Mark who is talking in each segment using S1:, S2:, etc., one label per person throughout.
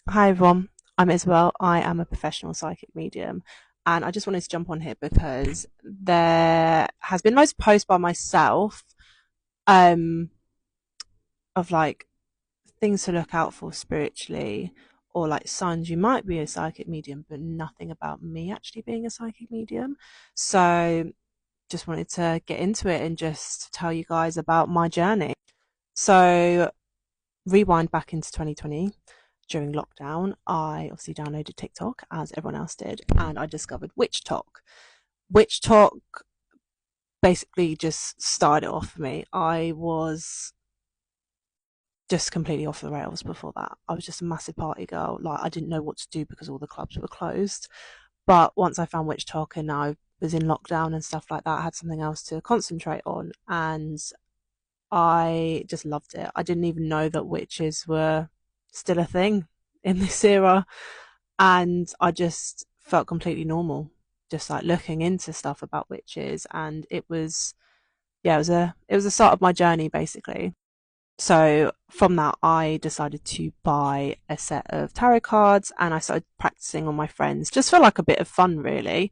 S1: Hi everyone, I'm Isabel. I am a professional psychic medium, and I just wanted to jump on here because there has been loads of posts by myself um, of like things to look out for spiritually, or like signs you might be a psychic medium, but nothing about me actually being a psychic medium. So just wanted to get into it and just tell you guys about my journey. So rewind back into 2020 during lockdown, I obviously downloaded TikTok as everyone else did, and I discovered Witch Talk. Witch Talk basically just started off for me. I was just completely off the rails before that. I was just a massive party girl. Like, I didn't know what to do because all the clubs were closed. But once I found Witch Talk and I was in lockdown and stuff like that, I had something else to concentrate on. And I just loved it. I didn't even know that witches were still a thing in this era. And I just felt completely normal, just like looking into stuff about witches. And it was, yeah, it was the start of my journey basically. So from that, I decided to buy a set of tarot cards and I started practicing on my friends just for like a bit of fun, really.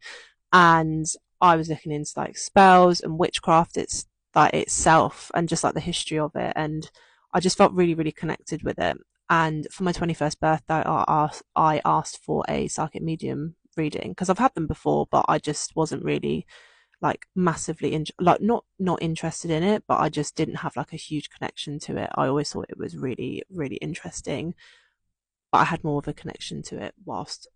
S1: And I was looking into like spells and witchcraft, it's like itself and just like the history of it. And I just felt really, really connected with it. And for my 21st birthday, I asked for a psychic medium reading because I've had them before, but I just wasn't really like massively like not interested in it, but I just didn't have like a huge connection to it. I always thought it was really, really interesting, but I had more of a connection to it whilst,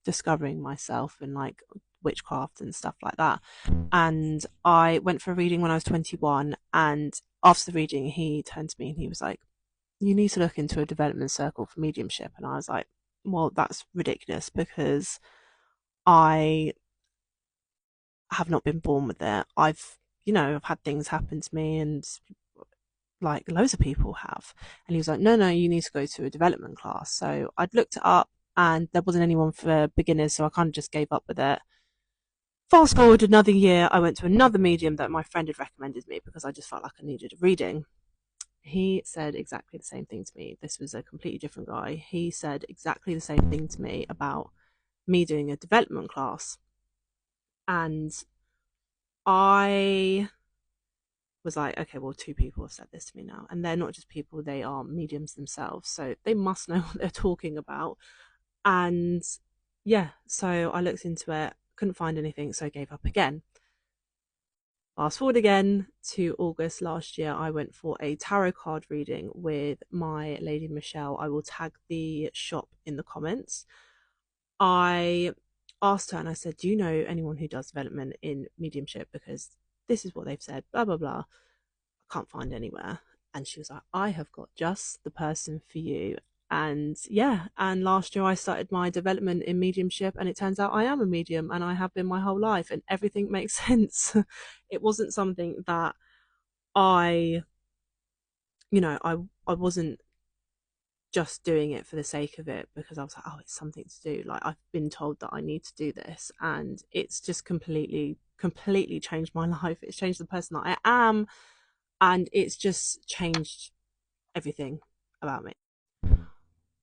S1: discovering myself and like witchcraft and stuff like that. And I went for a reading when I was 21. And after the reading, he turned to me and he was like, "You need to look into a development circle for mediumship." And I was like, "Well, that's ridiculous because I have not been born with it. I've had things happen to me and like loads of people have." And he was like, "No, no, you need to go to a development class." So I'd looked it up and there wasn't anyone for beginners. So I kind of just gave up with it. Fast forward another year, I went to another medium that my friend had recommended me because I just felt like I needed a reading. He said exactly the same thing to me. This was a completely different guy. He said exactly the same thing to me about me doing a development class. And I was like, okay, well, two people have said this to me now. And they're not just people, they are mediums themselves. So they must know what they're talking about. And yeah, so I looked into it, couldn't find anything, so I gave up again. Fast forward again to August last year, I went for a tarot card reading with my lady Michelle. I will tag the shop in the comments. I asked her and I said, "Do you know anyone who does development in mediumship? Because this is what they've said, blah, blah, blah. I can't find anywhere." And she was like, "I have got just the person for you." And yeah, and last year I started my development in mediumship, and it turns out I am a medium and I have been my whole life, and everything makes sense. It wasn't something that I, I wasn't just doing it for the sake of it because I was like, oh, it's something to do. Like, I've been told that I need to do this, and it's just completely, completely changed my life. It's changed the person that I am, and it's just changed everything about me.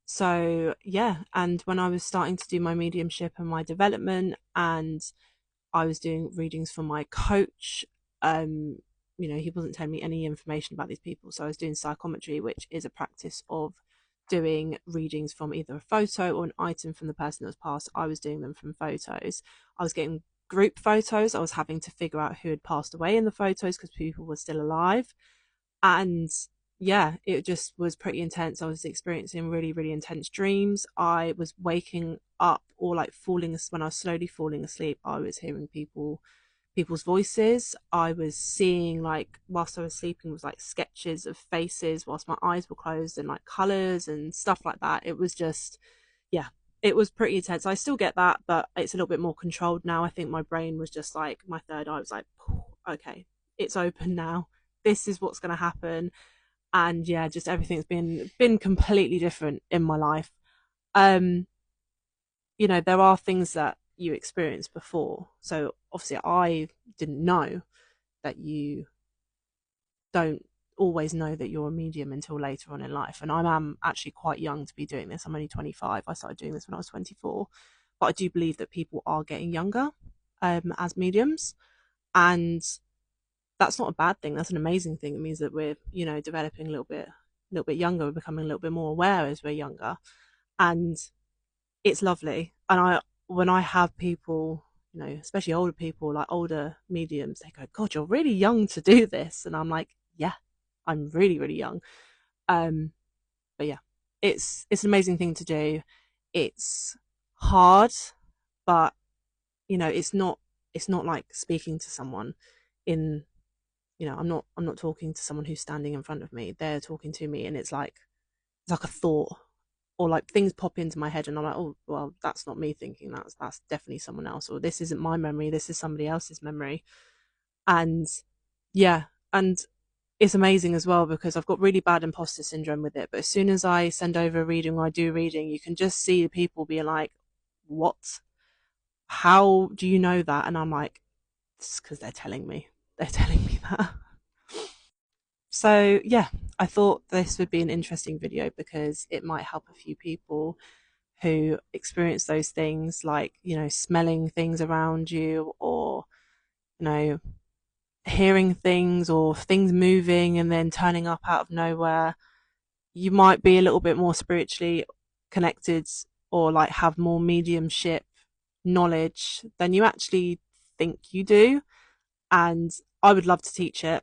S1: So, yeah. And when I was starting to do my mediumship and my development, and I was doing readings for my coach, um, he wasn't telling me any information about these people. So I was doing psychometry, which is a practice of doing readings from either a photo or an item from the person that was passed. I was doing them from photos. I was getting group photos. I was having to figure out who had passed away in the photos because people were still alive. And yeah, it just was pretty intense. I was experiencing really, really intense dreams. I was waking up or like falling when I was slowly falling asleep. I was hearing people's voices. I was seeing, like, whilst I was sleeping, was like sketches of faces whilst my eyes were closed and like colors and stuff like that. It was just, yeah, it was pretty intense. I still get that, but it's a little bit more controlled now. I think my brain was just like, my third eye was like, okay, it's open now. This is what's going to happen. And yeah, just everything's been completely different in my life. um there are things that you experienced before, so obviously I didn't know that you don't always know that you're a medium until later on in life. And I am actually quite young to be doing this. I'm only 25. I started doing this when I was 24. But I do believe that people are getting younger as mediums. And that's not a bad thing. That's an amazing thing. It means that we're, developing a little bit younger. We're becoming a little bit more aware as we're younger. And it's lovely. And when I have people, especially older people, like older mediums, they go, God, you're really young to do this. And I'm like, yeah, I'm really, really young. Um, but yeah, it's an amazing thing to do. It's hard, but it's not like speaking to someone in, I'm not talking to someone who's standing in front of me. They're talking to me, and it's like a thought, or like things pop into my head, and I'm like, oh, well, that's not me thinking. That's definitely someone else, or this isn't my memory. This is somebody else's memory. And yeah, and it's amazing as well because I've got really bad imposter syndrome with it. But as soon as I send over a reading or I do reading, you can just see people being like, what? How do you know that? And I'm like, it's because they're telling me. They're telling me that. So yeah, I thought this would be an interesting video because it might help a few people who experience those things, like, smelling things around you, or, you know, hearing things, or things moving and then turning up out of nowhere. You might be a little bit more spiritually connected, or like have more mediumship knowledge than you actually think you do. And I would love to teach it.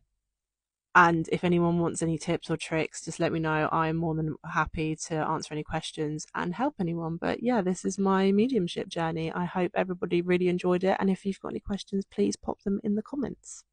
S1: And if anyone wants any tips or tricks, just let me know. I'm more than happy to answer any questions and help anyone. But yeah, this is my mediumship journey. I hope everybody really enjoyed it. And if you've got any questions, please pop them in the comments.